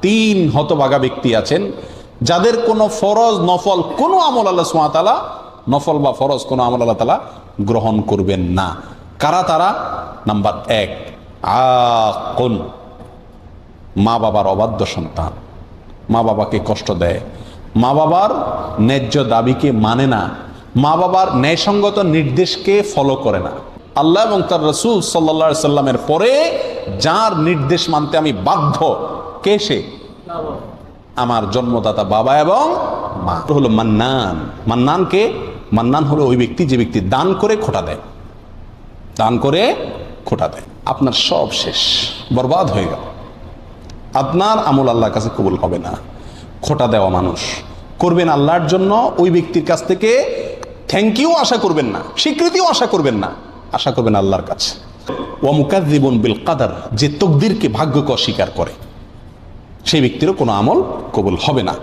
তিন হতভাগা ব্যক্তি আছেন যাদের কোনো ফরজ নফল কোনো আমল আল্লাহ সুবহানাহু ওয়া তাআলা, নফল বা ফরজ কোনো আমল আল্লাহ তাআলা গ্রহণ করবেন না। কারা তারা? নাম্বার এক, আকুন, মা বাবার অবাধ্য সন্তান, মা বাবাকে কষ্ট দেয়, মা বাবার ন্যায্য দাবিকে মানে না, মা বাবার ন্যায়সঙ্গত নির্দেশকে ফলো করে না। আল্লাহ এবং তার রাসূল সাল্লাল্লাহু আলাইহি সাল্লামের পরে যার নির্দেশ মানতে আমি বাধ্য, কে সে? আমার জন্মদাতা বাবা এবং মা। হলো মান্নান। মান্নান কে? মান্নান হলো ওই ব্যক্তি যে ব্যক্তি দান করে খোটা দেয়, দান করে খোটা দেয়। আপনার সব শেষ, বরবাদ হয়ে গেল, আপনার আমল আল্লাহর কাছে কবুল হবে না। খোটা দেওয়া মানুষ করবেন আল্লাহর জন্য, ওই ব্যক্তির কাছ থেকে থ্যাংক ইউ আশা করবেন না, স্বীকৃতিও আশা করবেন না, আশা করবেন আল্লাহর কাছে। ওয়া মুকাযযিবুন বিল কাদার, যে তকদিরকে ভাগ্যকে অস্বীকার করে, সেই ব্যক্তিরও কোনো আমল কবুল হবে না।